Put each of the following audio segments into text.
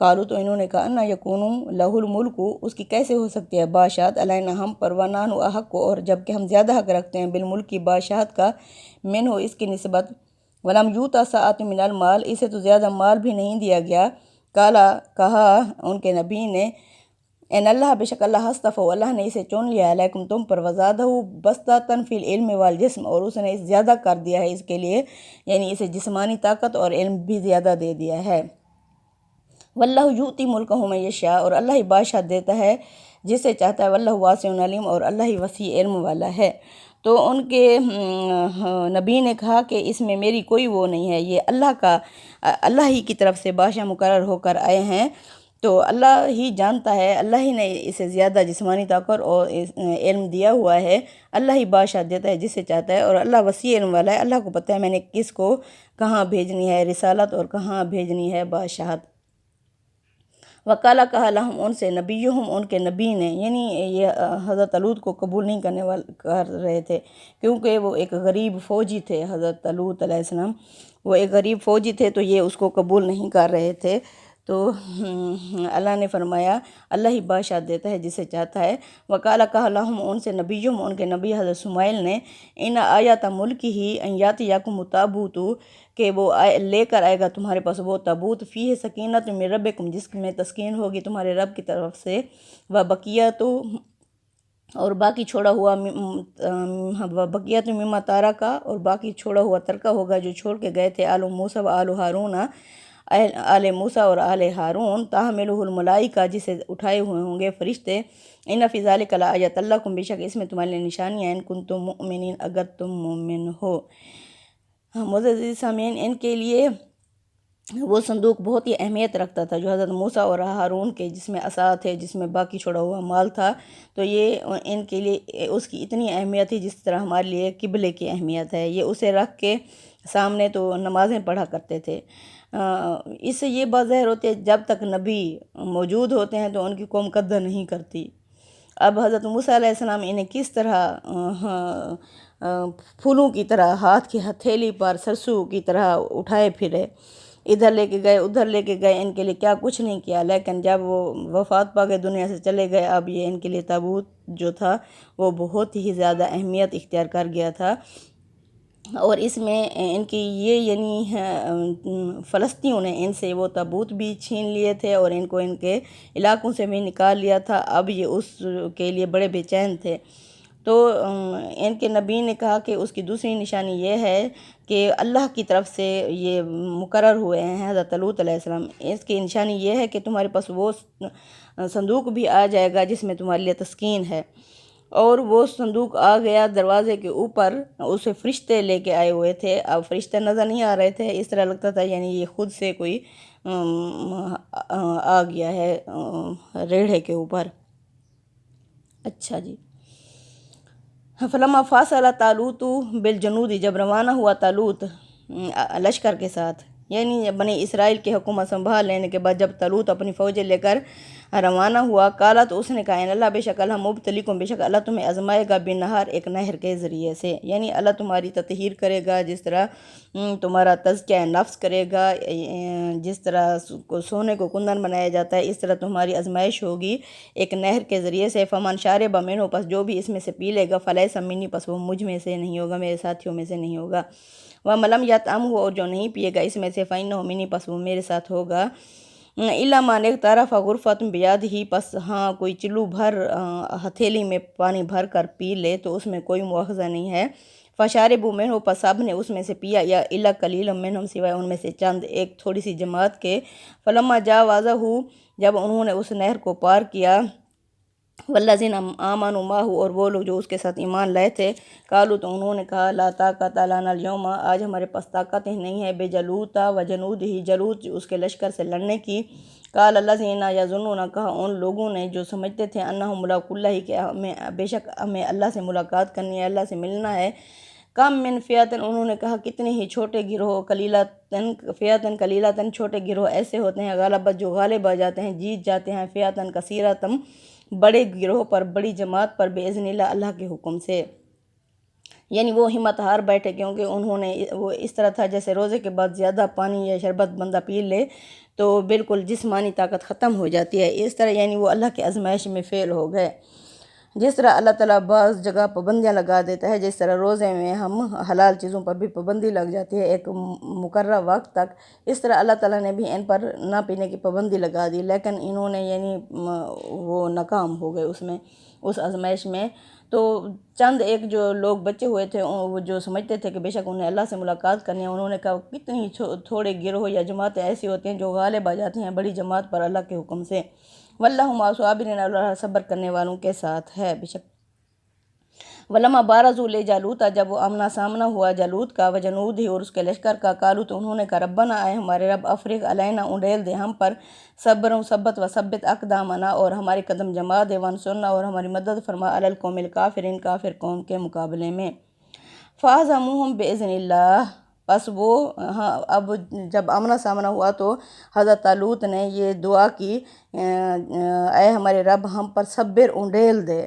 قالو تو انہوں نے کہا انا یکون لہ الملک، اس کی کیسے ہو سکتی ہے بادشاہت، علینا ہم پر، ونحن احق، اور جب کہ ہم زیادہ حق رکھتے ہیں، بالملک کی بادشاہت کا، منہ اس کی نسبت، ولم یوتا سعۃ من المال، اسے تو زیادہ مال بھی نہیں دیا گیا، کہا ان کے نبی نے، ان اللہ بے شک اللہ اصطفیٰ، اللہ نے اسے چن لیا، علیکم تم پر، وزادہ بسطۃ فی العلم والجسم، اور اس نے زیادہ کر دیا ہے اس کے لیے، یعنی اسے جسمانی طاقت اور علم بھی زیادہ دے دیا ہے، واللہ یؤتی ملکہ من یشاء، اور اللہ ہی بادشاہ دیتا ہے جسے چاہتا ہے، واللہ واسع علیم، اور اللہ ہی وسیع علم والا ہے۔ تو ان کے نبی نے کہا کہ اس میں میری کوئی وہ نہیں ہے، یہ اللہ ہی کی طرف سے بادشاہ مقرر ہو کر آئے ہیں، تو اللہ ہی جانتا ہے، اللہ ہی نے اسے زیادہ جسمانی طاقت اور علم دیا ہوا ہے، اللہ ہی بادشاہ دیتا ہے جسے چاہتا ہے، اور اللہ وسیع علم والا ہے، اللہ کو پتہ ہے میں نے کس کو کہاں بھیجنی ہے رسالت اور کہاں بھیجنی ہے بادشاہت۔ وقالا کہا لہم ان سے نبیہم ان کے نبی نے، یعنی یہ حضرت لوط کو قبول نہیں کر رہے تھے، کیونکہ وہ ایک غریب فوجی تھے، حضرت لوط علیہ السلام وہ ایک غریب فوجی تھے، تو یہ اس کو قبول نہیں کر رہے تھے، تو اللہ نے فرمایا اللہ ہی بادشاہ دیتا ہے جسے چاہتا ہے۔ وقالا کہا لہم ان سے نبیہم ان کے نبی حضرت اسماعیل نے، ان آیات ملکی ہی ان یاتیکم التابوت، کہ وہ لے کر آئے گا تمہارے پاس وہ تابوت، فیہ سکینۃ من ربکم، جس میں تسکین ہوگی تمہارے رب کی طرف سے، وبقیۃ، اور باقی چھوڑا ہوا، بقیت مما تارکا، اور باقی چھوڑا ہوا ترکہ ہوگا جو چھوڑ کے گئے تھے، آل موسیٰ و آل ہارون، آل موسیٰ اور آل ہارون، تحملہ الملائکہ، جسے اٹھائے ہوئے ہوں گے فرشتے، ان فی ذلک لآیۃ لکم، بے شک اس میں تمہارے لیے نشانیاں، ان کنتم مؤمنین، اگر تم مومن ہو۔ معزز سامعین، ان کے لیے وہ صندوق بہت ہی اہمیت رکھتا تھا جو حضرت موسیٰ اور ہارون کے، جس میں عصا تھے، جس میں باقی چھوڑا ہوا مال تھا، تو یہ ان کے لیے اس کی اتنی اہمیت تھی جس طرح ہمارے لیے قبلے کی اہمیت ہے، یہ اسے رکھ کے سامنے تو نمازیں پڑھا کرتے تھے۔ اس سے یہ بات ظاہر ہوتی ہے جب تک نبی موجود ہوتے ہیں تو ان کی قوم قدر نہیں کرتی۔ اب حضرت موسیٰ علیہ السلام انہیں کس طرح پھولوں کی طرح ہاتھ کی ہتھیلی پر سرسوں کی طرح اٹھائے پھرے، ادھر لے کے گئے ادھر لے کے گئے، ان کے لیے کیا کچھ نہیں کیا، لیکن جب وہ وفات پا کے دنیا سے چلے گئے، اب یہ ان کے لیے تابوت جو تھا وہ بہت ہی زیادہ اہمیت اختیار کر گیا تھا، اور اس میں ان کی یہ، یعنی فلسطینیوں نے ان سے وہ تابوت بھی چھین لیے تھے اور ان کو ان کے علاقوں سے بھی نکال لیا تھا، اب یہ اس کے لیے بڑے بے چین تھے۔ تو ان کے نبی نے کہا کہ اس کی دوسری نشانی یہ ہے کہ اللہ کی طرف سے یہ مقرر ہوئے ہیں حضرت لوط علیہ السلام، اس کی نشانی یہ ہے کہ تمہارے پاس وہ صندوق بھی آ جائے گا جس میں تمہارے لیے تسکین ہے، اور وہ صندوق آ گیا، دروازے کے اوپر اسے فرشتے لے کے آئے ہوئے تھے، اب فرشتے نظر نہیں آ رہے تھے، اس طرح لگتا تھا یعنی یہ خود سے کوئی آ گیا ہے ریڑھے کے اوپر۔ اچھا جی، فلما فاصل طالوت بالجنود، جب روانہ ہوا طالوت لشکر کے ساتھ، یعنی بنی اسرائیل کی حکومت سنبھال لینے کے بعد جب طالوت اپنی فوجیں لے کر روانہ ہوا، کالا، تو اس نے کہا ان اللہ بے شک اللہ مبتلیکم، بے شک اللہ تمہیں آزمائے گا، بنہر، ایک نہر کے ذریعے سے، یعنی اللہ تمہاری تطہیر کرے گا، جس طرح تمہارا تزکیہ نفس کرے گا، جس طرح سونے کو کندن بنایا جاتا ہے، اس طرح تمہاری آزمائش ہوگی ایک نہر کے ذریعے سے، فمن شارب منہ، پس جو بھی اس میں سے پی لے گا، فلیس منی، پس وہ مجھ میں سے نہیں ہوگا، میرے ساتھیوں میں سے نہیں ہوگا، ومن لم یطعمہ، اور جو نہیں پیے گا اس میں سے، فإنہ منی، پس وہ میرے ساتھ ہوگا، الا من اغترف غرفۃ بیدہ، پس ہاں کوئی چلو بھر ہتھیلی میں پانی بھر کر پی لے تو اس میں کوئی مواخذہ نہیں ہے، فشاربوا منہ، پس سب نے اس میں سے پیا، یا الا قلیل منہم، سوائے ان میں سے چند، ایک تھوڑی سی جماعت کے، فلما جاوزہ، جب انہوں نے اس نہر کو پار کیا، والذین آمنوا معہ، اور وہ لوگ جو اس کے ساتھ ایمان لائے تھے، قالوا، تو انہوں نے کہا، لا طاقت لنا اليوم، آج ہمارے پاس طاقت ہی نہیں ہے، بجالوت وجنودہ، جالوت اس کے لشکر سے لڑنے کی، قال الذین یظنون، کہا ان لوگوں نے جو سمجھتے تھے، انہم ملاقو اللہ، کہ بے شک ہمیں اللہ سے ملاقات کرنی ہے، اللہ سے ملنا ہے، کم من فئۃ، انہوں نے کہا کتنے ہی چھوٹے گروہ، قلیلۃ فئۃ قلیلۃ، چھوٹے گروہ ایسے ہوتے ہیں، غلبت جو غالب آ جاتے ہیں، جیت جاتے ہیں، فئۃ کثیرۃ، بڑے گروہ پر، بڑی جماعت پر، باذن اللہ، اللہ کے حکم سے، یعنی وہ ہمت ہار بیٹھے، کیونکہ انہوں نے وہ اس طرح تھا جیسے روزے کے بعد زیادہ پانی یا شربت بندہ پی لے تو بالکل جسمانی طاقت ختم ہو جاتی ہے۔ اس طرح یعنی وہ اللہ کی آزمائش میں فیل ہو گئے۔ جس طرح اللہ تعالیٰ بعض جگہ پابندیاں لگا دیتا ہے، جس طرح روزے میں ہم حلال چیزوں پر بھی پابندی لگ جاتی ہے ایک مقررہ وقت تک، اس طرح اللہ تعالیٰ نے بھی ان پر نہ پینے کی پابندی لگا دی، لیکن انہوں نے یعنی وہ ناکام ہو گئے اس آزمائش میں۔ تو چند ایک جو لوگ بچے ہوئے تھے، وہ جو سمجھتے تھے کہ بے شک انہیں اللہ سے ملاقات کرنی ہے، انہوں نے کہا کتنی تھوڑے گروہ یا جماعتیں ایسی ہوتی ہیں جو غالب آ جاتی ہیں بڑی جماعت پر اللہ کے حکم سے۔ واللہ مع الصابرین، اللہ صبر کرنے والوں کے ساتھ ہے بے شک۔ ولما بارزوا لجالوت، جب وہ آمنا سامنا ہوا جالوت کا، وجنودہ، اور اس کے لشکر کا، قالوا، تو انہوں نے کہا ربنا، اے ہمارے رب، افرغ علینا، اونڈیل دے ہم پر، صبر ثبت، وثبت اقدامنا، اور ہماری قدم جما دے، وانصرنا، اور ہماری مدد فرما، علی القوم الکافرین، کافر قوم کے مقابلے میں۔ فہزموہم باذن اللہ، بس وہ اب جب آمنا سامنا ہوا تو حضرت طالوت نے یہ دعا کی، اے ہمارے رب، ہم پر صبر اونڈیل دے،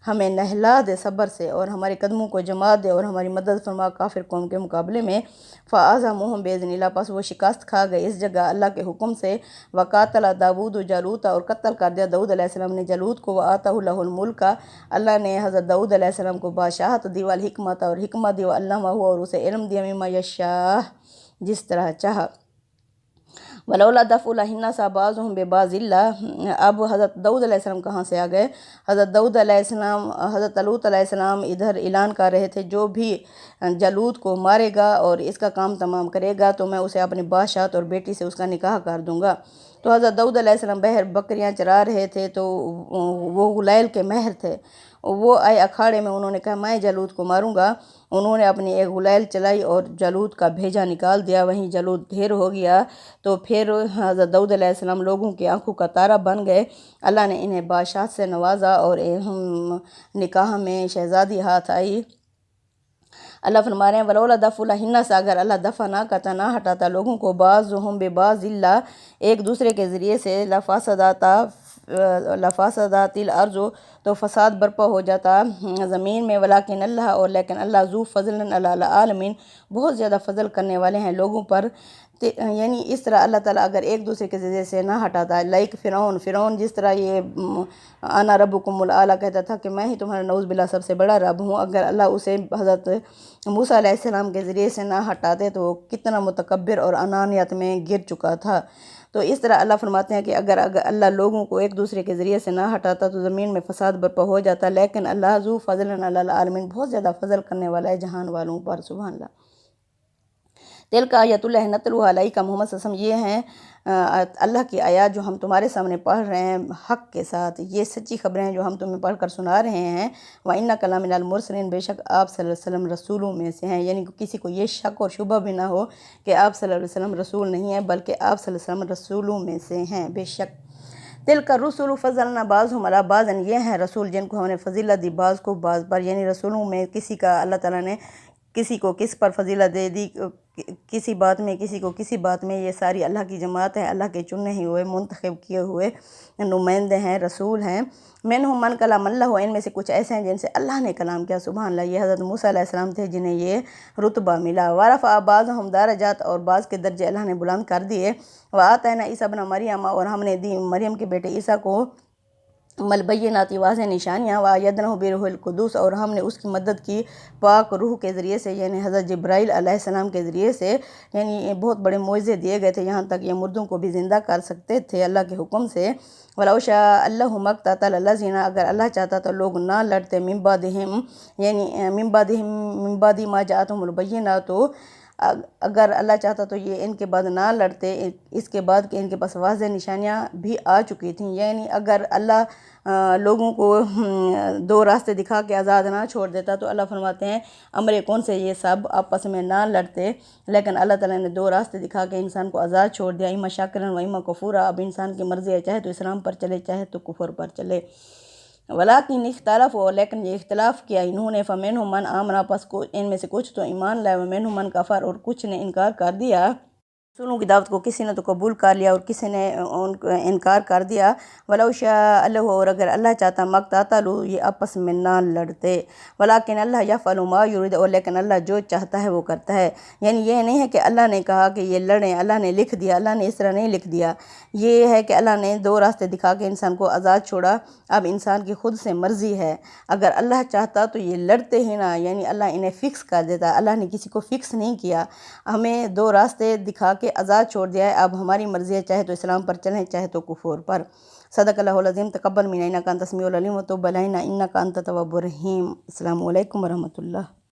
ہمیں نہلا دے صبر سے، اور ہمارے قدموں کو جما دے، اور ہماری مدد فرما کافر قوم کے مقابلے میں۔ فَأَعْزَمُوهُمْ بِإِذْنِ اللَّهِ، پس وہ شکست کھا گئے اس جگہ اللہ کے حکم سے۔ وَقَاتَلَ داؤد جالوت، اور قتل کر دیا داؤد علیہ السلام نے جالوت کو۔ وَآتَاهُ اللَّهُ الْمُلْكَ، اللہ نے حضرت داؤد علیہ السلام کو بادشاہت دی، والحکمت، اور حکمت دی، وعلمہ، اور اسے علم دیا، مما یشاء، جس طرح چاہا۔ ولولا دفع اللہ الناس بعضهم ببعض اللہ، اب حضرت داؤد علیہ السلام کہاں سے آ گئے؟ حضرت داؤد علیہ السلام، حضرت طالوت علیہ السلام ادھر اعلان کر رہے تھے، جو بھی جالوت کو مارے گا اور اس کا کام تمام کرے گا تو میں اسے اپنی بادشاہت اور بیٹی سے اس کا نکاح کر دوں گا۔ تو حضرت داؤد علیہ السلام بہر بکریاں چرا رہے تھے، تو وہ غلیل کے مہر تھے، وہ آئے اکھاڑے میں، انہوں نے کہا میں جالوت کو ماروں گا۔ انہوں نے اپنی ایک غلیل چلائی اور جالوت کا بھیجا نکال دیا، وہیں جالوت ڈھیر ہو گیا۔ تو پھر حضرت داؤد علیہ السلام لوگوں کی آنکھوں کا تارا بن گئے، اللہ نے انہیں بادشاہت سے نوازا، اور نکاح میں شہزادی ہاتھ آئی۔ اللہ فرما رہے ہیں ولولا دفع اللہ الناس، اگر اللہ دفع نہ کرتا، نہ ہٹاتا لوگوں کو، بعضهم ببعض اللہ، ایک دوسرے کے ذریعے سے، لفسدت الارض، تو فساد برپا ہو جاتا زمین میں، ولیکن اللہ، اور لیکن اللہ، ذو فضل علی العالمین، بہت زیادہ فضل کرنے والے ہیں لوگوں پر۔ یعنی اس طرح اللہ تعالیٰ اگر ایک دوسرے کے ذریعے سے نہ ہٹاتا، لائک فرعون جس طرح یہ انا ربکم الاعلیٰ کہتا تھا کہ میں ہی تمہارا نعوذ باللہ سب سے بڑا رب ہوں، اگر اللہ اسے حضرت موسیٰ علیہ السلام کے ذریعے سے نہ ہٹاتے تو وہ کتنا متکبر اور انانیت میں گر چکا تھا۔ تو اس طرح اللہ فرماتے ہیں کہ اگر اللہ لوگوں کو ایک دوسرے کے ذریعے سے نہ ہٹاتا تو زمین میں فساد برپا ہو جاتا، لیکن اللہ ذو فضل علی العالمین، بہت زیادہ فضل کرنے والا ہے جہان والوں پر، سبحان اللہ۔ تلک آیت اللہ نتلوہا علیک، محمد صلی اللہ علیہ وسلم، یہ ہیں اللہ کی آیات جو ہم تمہارے سامنے پڑھ رہے ہیں حق کے ساتھ، یہ سچی خبریں ہیں جو ہم تمہیں پڑھ کر سنا رہے ہیں۔ وَإِنَّكَ لَمِنَ الْمُرْسَلِينَ، بے شک آپ صلی اللہ علیہ وسلم رسولوں میں سے ہیں، یعنی کسی کو یہ شک اور شبہ بھی نہ ہو کہ آپ صلی اللہ علیہ وسلم رسول نہیں ہیں، بلکہ آپ صلی اللہ علیہ وسلم رسولوں میں سے ہیں بے شک۔ تلک الرسل فضلنا بعضهم علی بعض، یہ ہیں رسول جن کو ہم نے فضیلت دی بعض کو بعض پر، یعنی رسولوں میں کسی کا اللہ تعالیٰ نے کسی کو کس پر فضیلت دے دی، کسی بات میں، کسی کو کسی بات میں، یہ ساری اللہ کی جماعت ہے، اللہ کے چنے ہی ہوئے منتخب کیے ہوئے نمائندے ہیں، رسول ہیں۔ منہم من کلم اللہ، ان میں سے کچھ ایسے ہیں جن سے اللہ نے کلام کیا، سبحان اللہ، یہ حضرت موسیٰ علیہ السلام تھے جنہیں یہ رتبہ ملا۔ ورفع بعضهم درجات، اور بعض کے درجے اللہ نے بلند کر دیے۔ وآتینا عیسیٰ ابن مریم، اور ہم نے دی مریم کے بیٹے عیسیٰ کو البینات، واضح نشانیاں، وأیدناہ بروح القدس، اور ہم نے اس کی مدد کی پاک روح کے ذریعے سے، یعنی حضرت جبرائیل علیہ السلام کے ذریعے سے، یعنی بہت بڑے معجزے دیے گئے تھے، یہاں تک یہ مردوں کو بھی زندہ کر سکتے تھے اللہ کے حکم سے۔ وَلَوْ شَاءَ اللَّهُ مَا اقْتَتَلَ الَّذِينَ، اگر اللہ چاہتا تو لوگ نہ لڑتے، من بعد ما جاءتهم البینات، اگر اللہ چاہتا تو یہ ان کے بعد نہ لڑتے، اس کے بعد کہ ان کے پاس واضح نشانیاں بھی آ چکی تھیں، یعنی اگر اللہ لوگوں کو دو راستے دکھا کے آزاد نہ چھوڑ دیتا تو اللہ فرماتے ہیں امر کون سے یہ سب آپس میں نہ لڑتے، لیکن اللہ تعالیٰ نے دو راستے دکھا کے انسان کو آزاد چھوڑ دیا، اما شاکرا و اما کفورا، اب انسان کی مرضی ہے، چاہے تو اسلام پر چلے چاہے تو کفر پر چلے۔ ولیکن اختلاف، لیکن یہ اختلاف کیا انہوں نے، فمنہم من آمن، پس ان میں سے کچھ تو ایمان لائے، ومنہم من کفر، اور کچھ نے انکار کر دیا۔ رسولوں کی دعوت کو کسی نے تو قبول کر لیا اور کسی نے ان کو انکار کر دیا۔ وَلَوْ شَاءَ اللہ، اور اگر اللہ چاہتا مَقْتَتَلُوا، یہ آپس میں نہ لڑتے۔ وَلَٰكِنَّ اللَّهَ يَفْعَلُ مَا يُرِيدُ، اور لیکن اللہ جو چاہتا ہے وہ کرتا ہے۔ یعنی یہ نہیں ہے کہ اللہ نے کہا کہ یہ لڑیں، اللہ نے لکھ دیا، اللہ نے اس طرح نہیں لکھ دیا۔ یہ ہے کہ اللہ نے دو راستے دکھا کے انسان کو آزاد چھوڑا، اب انسان کی خود سے مرضی ہے۔ اگر اللہ چاہتا تو یہ لڑتے ہی نہ، یعنی اللہ انہیں فکس کر دیتا۔ اللہ نے کسی کو فکس نہیں کیا، ہمیں دو راستے دکھا کے آزاد چھوڑ دیا ہے۔ اب ہماری مرضی ہے، چاہے تو اسلام پر چلیں، چاہے تو کفر پر۔ صدق اللہ العظیم۔ تقبل منا انک انت السمیع العلیم وتب علینا انک انت التواب الرحیم۔ السلام علیکم ورحمۃ اللہ۔